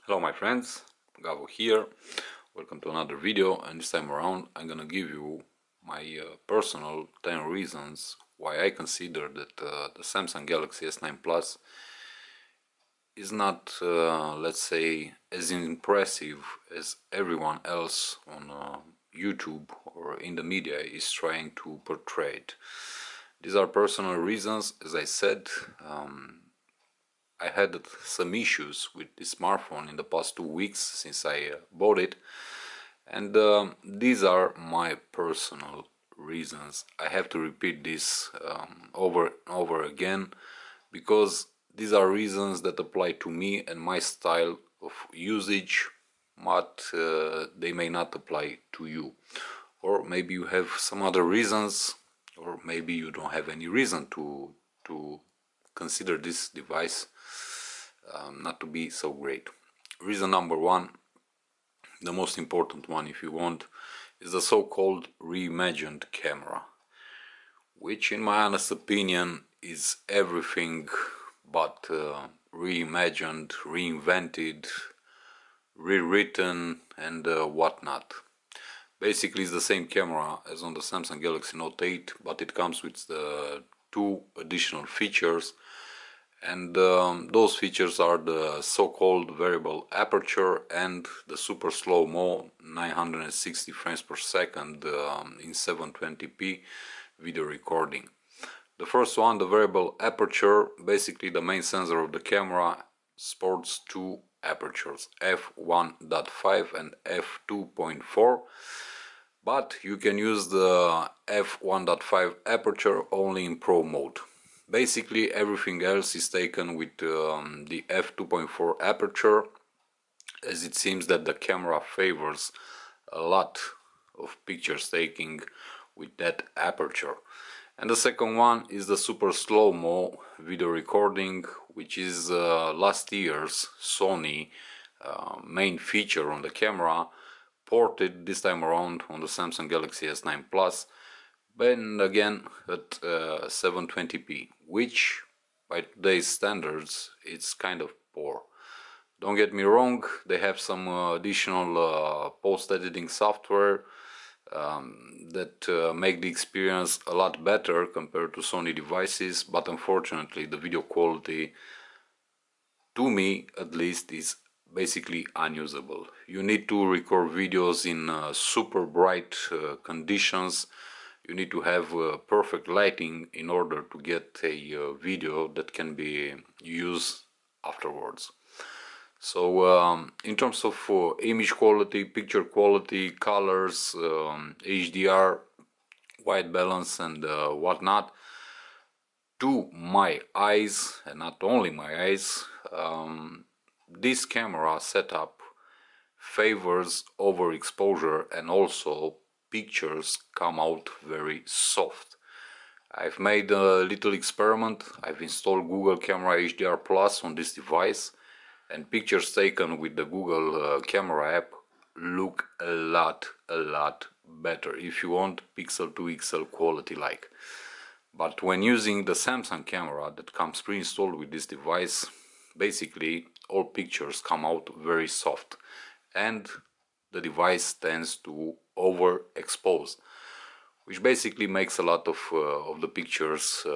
Hello my friends, GaVo here. Welcome to another video, and this time around I'm gonna give you my personal 10 reasons why I consider that the Samsung Galaxy S9 Plus is not, let's say, as impressive as everyone else on YouTube or in the media is trying to portray it. These are personal reasons, as I said. I had some issues with this smartphone in the past 2 weeks since I bought it, and these are my personal reasons. I have to repeat this over and over again because these are reasons that apply to me and my style of usage, but they may not apply to you. Or maybe you have some other reasons, or maybe you don't have any reason to consider this device not to be so great. Reason number one, the most important one if you want, is the so-called reimagined camera, which in my honest opinion is everything but reimagined, reinvented, rewritten and whatnot. Basically it's the same camera as on the Samsung Galaxy Note 8, but it comes with the two additional features, and those features are the so-called variable aperture and the super slow-mo 960 frames per second in 720p video recording. The first one, the variable aperture, basically the main sensor of the camera sports two apertures, f1.5 and f2.4, but you can use the f1.5 aperture only in pro mode. Basically everything else is taken with the f2.4 aperture, as it seems that the camera favors a lot of pictures taking with that aperture. And the second one is the super slow-mo video recording, which is last year's Sony main feature on the camera, ported this time around on the Samsung Galaxy S9 Plus, but again at 720p, which by today's standards it's kind of poor. Don't get me wrong, they have some additional post-editing software that make the experience a lot better compared to Sony devices, but unfortunately the video quality, to me at least, is basically unusable. You need to record videos in super bright conditions. You need to have perfect lighting in order to get a video that can be used afterwards. So in terms of image quality, picture quality, colors, HDR, white balance and whatnot, to my eyes, and not only my eyes, this camera setup favors overexposure, and also pictures come out very soft. I've made a little experiment. I've installed Google Camera HDR Plus on this device, and pictures taken with the Google Camera app look a lot better, if you want pixel to pixel quality like. But when using the Samsung camera that comes pre-installed with this device, basically all pictures come out very soft, and the device tends to overexpose, which basically makes a lot of the pictures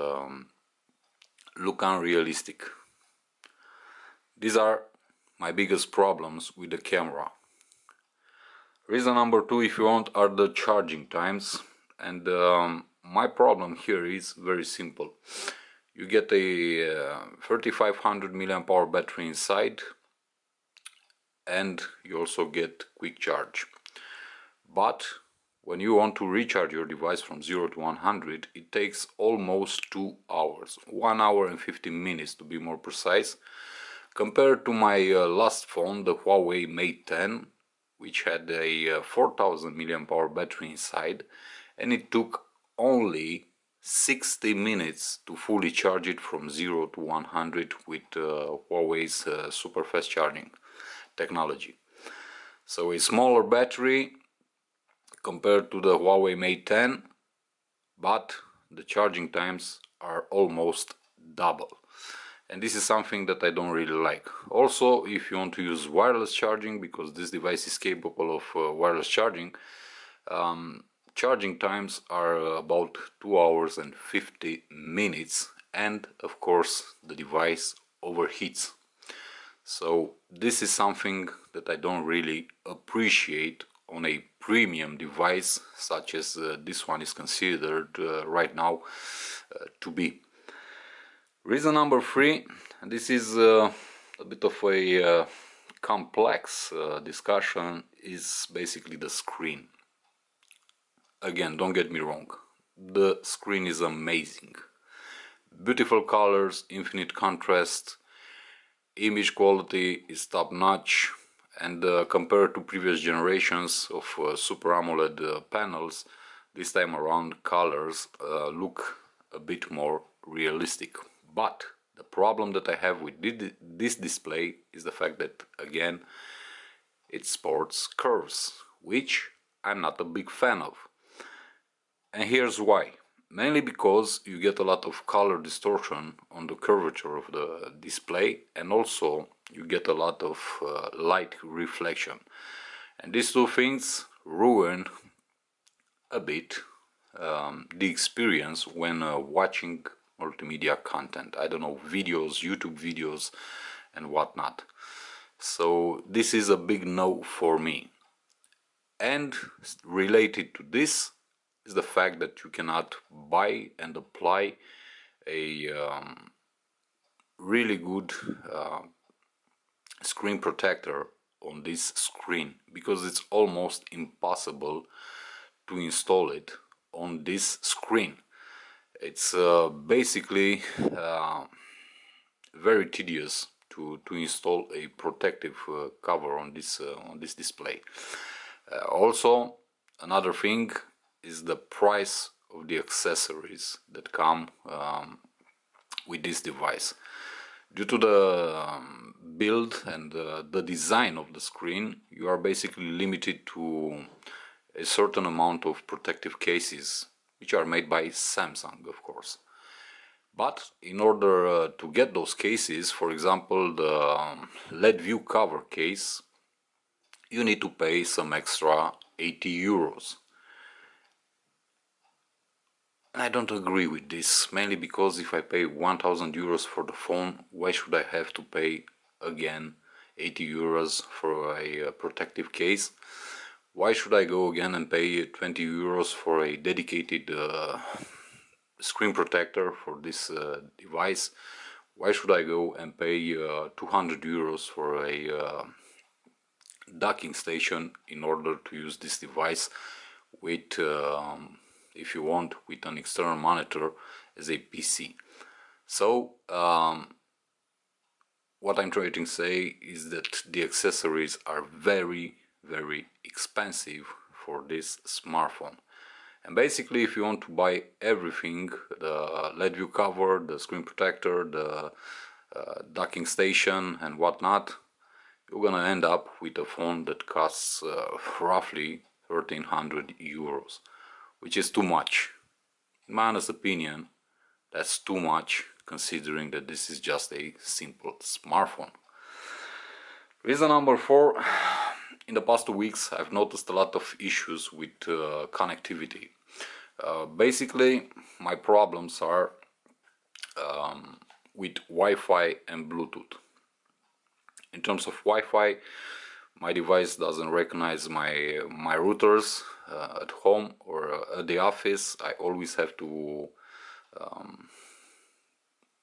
look unrealistic. These are my biggest problems with the camera. Reason number two, if you want, are the charging times, and my problem here is very simple. You get a 3500 mAh battery inside, and you also get quick charge. But when you want to recharge your device from 0 to 100, it takes almost 2 hours, 1 hour and 15 minutes to be more precise, compared to my last phone, the Huawei Mate 10, which had a 4000 mAh battery inside, and it took only 60 minutes to fully charge it from 0 to 100 with Huawei's super fast charging technology. So a smaller battery compared to the Huawei Mate 10, but the charging times are almost double. and this is something that I don't really like. Also, if you want to use wireless charging, because this device is capable of wireless charging, charging times are about 2 hours and 50 minutes, and of course the device overheats. So this is something that I don't really appreciate on a premium device such as this one is considered right now to be. Reason number 3, and this is a bit of a complex discussion, is basically the screen. Again, don't get me wrong, the screen is amazing. Beautiful colors, infinite contrast, image quality is top notch, and compared to previous generations of Super AMOLED panels, this time around colors look a bit more realistic. But the problem that I have with this display is the fact that, again, it sports curves, which I'm not a big fan of. And here's why. Mainly because you get a lot of color distortion on the curvature of the display, and also you get a lot of light reflection. And these two things ruin a bit the experience when watching multimedia content. I don't know, videos, YouTube videos and whatnot. So this is a big no for me. And related to this is the fact that you cannot buy and apply a really good screen protector on this screen, because it's almost impossible to install it on this screen. It's basically very tedious to install a protective cover on this display. Also, another thing is the price of the accessories that come with this device. Due to the build and the design of the screen, you are basically limited to a certain amount of protective cases, which are made by Samsung, of course. But in order to get those cases, for example the LED view cover case, you need to pay some extra 80 euros. And I don't agree with this, mainly because if I pay 1000 euros for the phone, why should I have to pay again 80 euros for a protective case? Why should I go again and pay 20 euros for a dedicated screen protector for this device? Why should I go and pay 200 euros for a docking station in order to use this device with, if you want, with an external monitor as a PC? So what I'm trying to say is that the accessories are very expensive for this smartphone. And basically, if you want to buy everything, the LED view cover, the screen protector, the docking station and whatnot, you're gonna end up with a phone that costs roughly 1300 euros, which is too much. In my honest opinion, that's too much, considering that this is just a simple smartphone. Reason number 4, in the past 2 weeks I've noticed a lot of issues with connectivity. Basically, my problems are with Wi-Fi and Bluetooth. In terms of Wi-Fi, my device doesn't recognize my routers at home or at the office. I always have to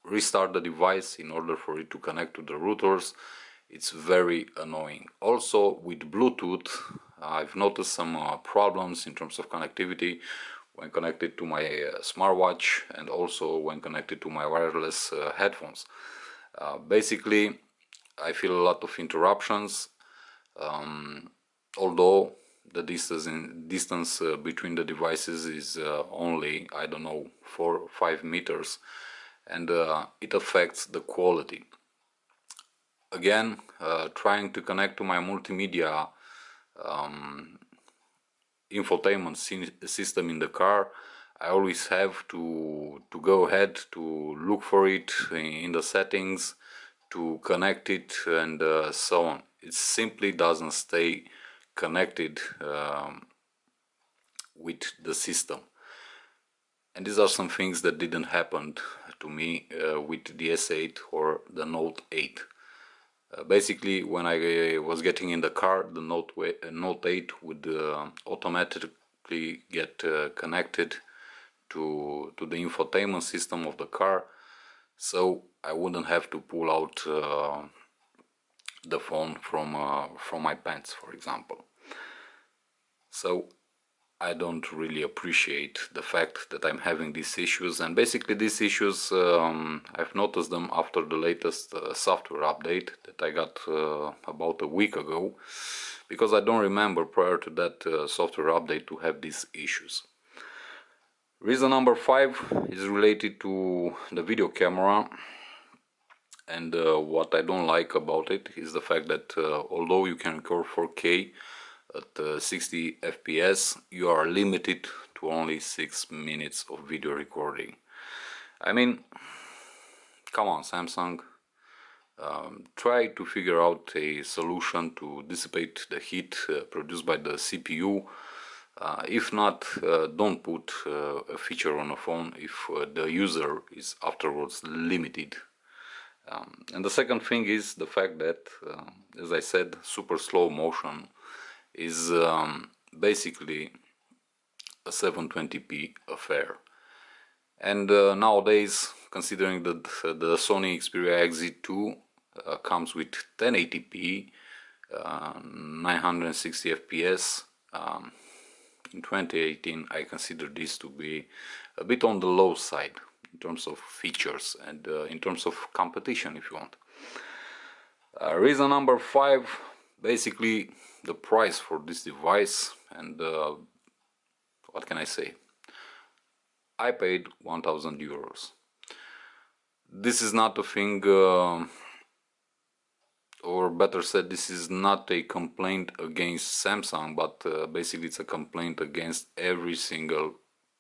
restart the device in order for it to connect to the routers. It's very annoying. Also, with Bluetooth, I've noticed some problems in terms of connectivity when connected to my smartwatch, and also when connected to my wireless headphones. Basically, I feel a lot of interruptions, although the distance between the devices is only, I don't know, 4 or 5 meters, and it affects the quality. Again, trying to connect to my multimedia infotainment system in the car, I always have to go ahead to look for it in the settings, to connect it, and so on. It simply doesn't stay connected with the system. And these are some things that didn't happen to me with the S8 or the Note 8. Basically, when I was getting in the car, the Note 8 would automatically get connected to the infotainment system of the car, so I wouldn't have to pull out the phone from my pants, for example. So I don't really appreciate the fact that I'm having these issues, and basically these issues I've noticed them after the latest software update that I got about a week ago, because I don't remember prior to that software update to have these issues. Reason number 5 is related to the video camera, and what I don't like about it is the fact that although you can record 4K at 60 FPS, you are limited to only 6 minutes of video recording. I mean, come on, Samsung, try to figure out a solution to dissipate the heat produced by the CPU. If not, don't put a feature on a phone if the user is afterwards limited. And the second thing is the fact that, as I said, super slow motion is basically a 720p affair. And nowadays, considering that the Sony Xperia XZ2 comes with 1080p, 960 fps, in 2018 I consider this to be a bit on the low side in terms of features and in terms of competition, if you want. Reason number 5, basically the price for this device, and what can I say? I paid 1000 euros. This is not a thing, or better said, this is not a complaint against Samsung, but basically it's a complaint against every single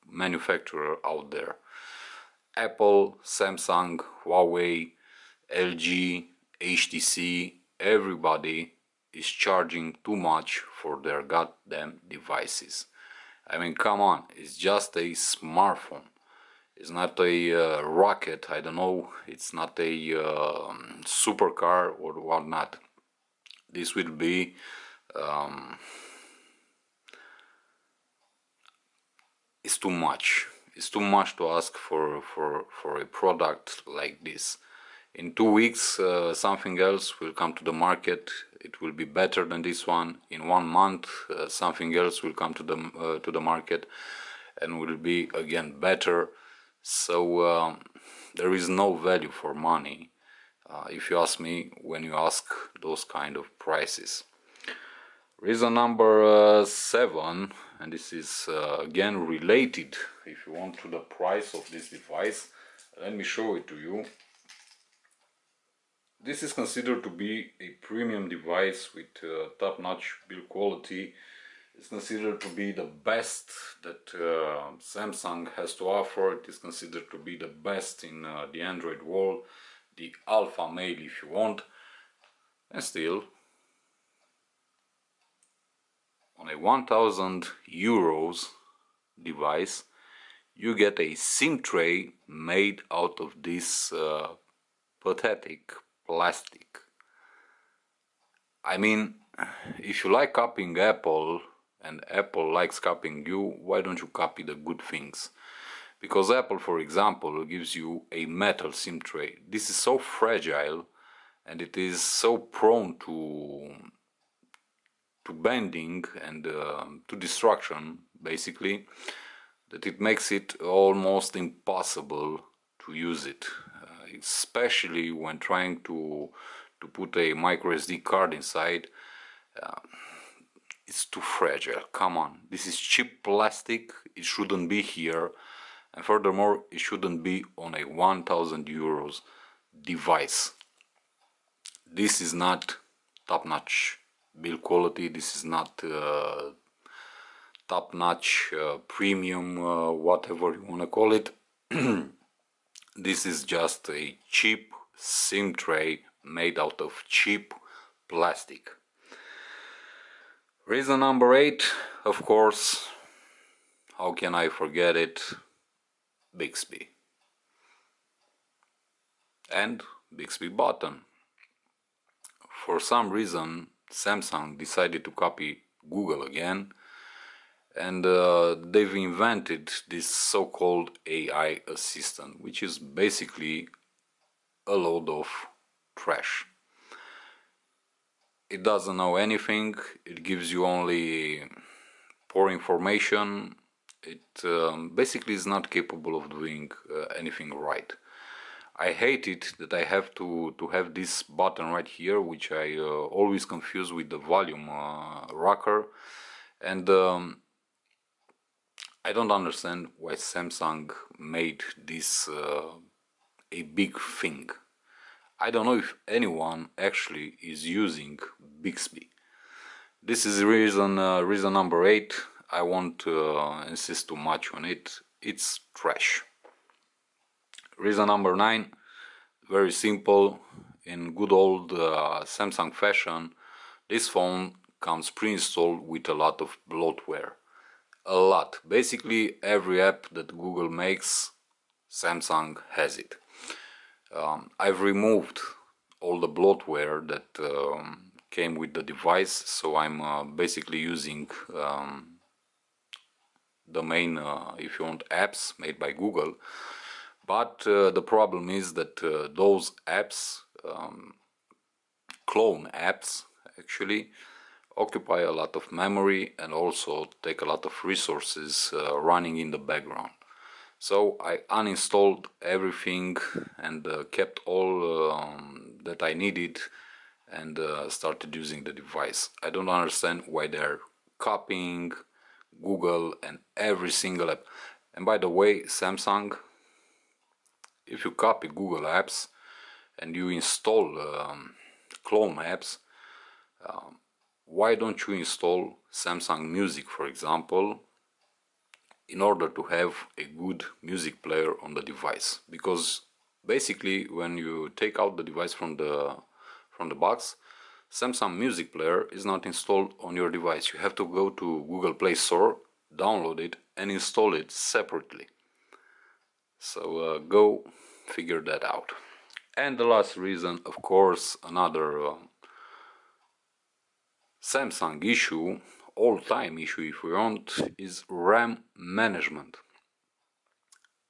manufacturer out there. Apple, Samsung, Huawei, LG, HTC, everybody is charging too much for their goddamn devices. I mean, come on, it's just a smartphone. It's not a rocket, I don't know, it's not a supercar or whatnot. This will be it's too much. It's too much to ask for a product like this. In 2 weeks something else will come to the market. It will be better than this one. In 1 month something else will come to the market and will be again better. So there is no value for money, if you ask me, when you ask those kind of prices. Reason number 7, and this is again related, if you want, to the price of this device. Let me show it to you. This is considered to be a premium device with top-notch build quality. It's considered to be the best that Samsung has to offer. It is considered to be the best in the Android world, the alpha male if you want. And still, on a 1000 euros device, you get a SIM tray made out of this pathetic plastic. I mean, if you like copying Apple and Apple likes copying you, why don't you copy the good things? Because Apple, for example, gives you a metal SIM tray. This is so fragile and it is so prone to bending and to destruction, basically, that it makes it almost impossible to use it, especially when trying to put a micro SD card inside. It's too fragile. Come on, this is cheap plastic. It shouldn't be here, and furthermore it shouldn't be on a 1000 euros device. This is not top-notch build quality. This is not top-notch, premium, whatever you want to call it. This is just a cheap SIM tray made out of cheap plastic. Reason number 8, of course, how can I forget it? Bixby. And Bixby button. For some reason, Samsung decided to copy Google again, and they've invented this so-called AI assistant, which is basically a load of trash. It doesn't know anything, it gives you only poor information. It basically is not capable of doing anything right. I hate it that I have to have this button right here, which I always confuse with the volume rocker, and I don't understand why Samsung made this a big thing. I don't know if anyone actually is using Bixby. This is reason number 8. I won't insist too much on it. It's trash. Reason number 9, very simple. In good old Samsung fashion, this phone comes pre-installed with a lot of bloatware. A lot. Basically every app that Google makes, Samsung has it. I've removed all the bloatware that came with the device, so I'm basically using the main, if you want, apps made by Google. But the problem is that those apps, clone apps actually, occupy a lot of memory and also take a lot of resources running in the background. So I uninstalled everything and kept all that I needed and started using the device. I don't understand why they're copying Google and every single app. And by the way, Samsung, if you copy Google apps and you install clone apps, why don't you install Samsung Music, for example, in order to have a good music player on the device? Because basically when you take out the device from the box, Samsung Music Player is not installed on your device. You have to go to Google Play Store, download it and install it separately. So go figure that out. And the last reason, of course, another Samsung issue, all-time issue if we want, is RAM management.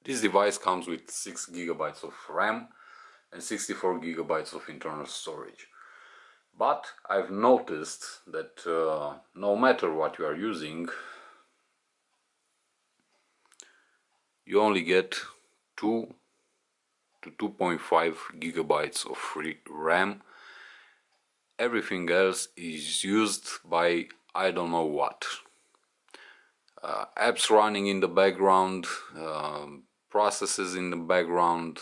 This device comes with 6 GB of RAM and 64 GB of internal storage. But I've noticed that no matter what you are using, you only get 2 to 2.5 GB of free RAM. Everything else is used by I don't know what. Apps running in the background, processes in the background,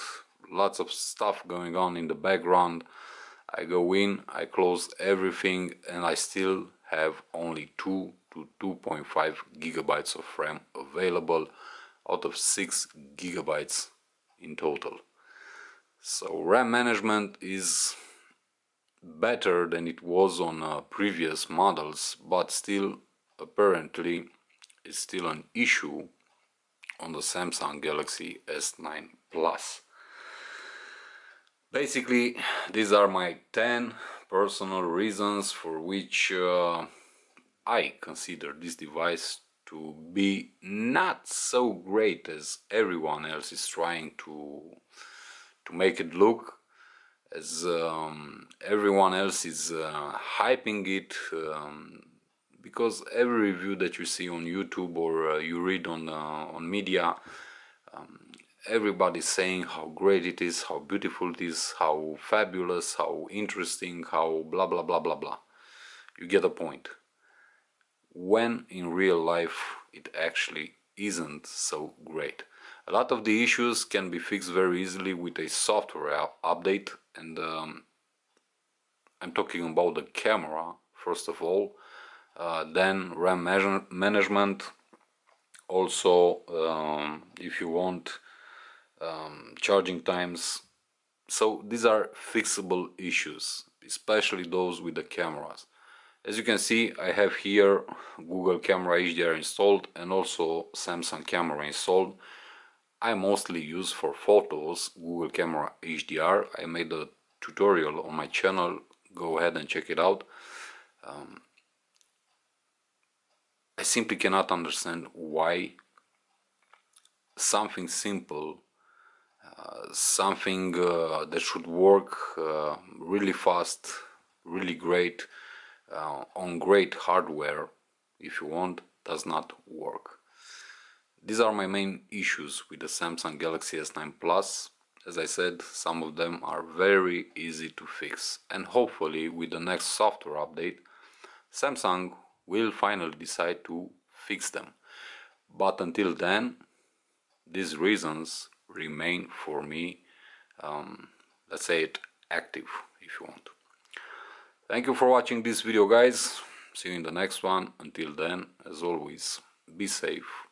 lots of stuff going on in the background. I go in, I close everything, and I still have only 2 to 2.5 GB of RAM available out of 6 GB in total. So RAM management is better than it was on previous models, but still apparently is still an issue on the Samsung Galaxy S9 Plus. Basically, these are my 10 personal reasons for which I consider this device to be not so great as everyone else is trying to make it look, as everyone else is hyping it, because every review that you see on YouTube or you read on media, everybody's saying how great it is, how beautiful it is, how fabulous, how interesting, how blah blah blah blah blah. You get the point. When in real life it actually isn't so great. A lot of the issues can be fixed very easily with a software update, and I'm talking about the camera first of all. then RAM management. Also, if you want, charging times. So these are fixable issues, especially those with the cameras. As you can see, I have here Google Camera HDR installed and also Samsung Camera installed. I mostly use for photos Google Camera HDR. I made a tutorial on my channel, go ahead and check it out. I simply cannot understand why something simple, something that should work really fast, really great, on great hardware, if you want, does not work. These are my main issues with the Samsung Galaxy S9 Plus. As I said, some of them are very easy to fix, and hopefully with the next software update, Samsung will finally decide to fix them. But until then, these reasons remain for me, let's say it, active, if you want. Thank you for watching this video, guys. See you in the next one. Until then, as always, be safe,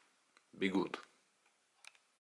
be good.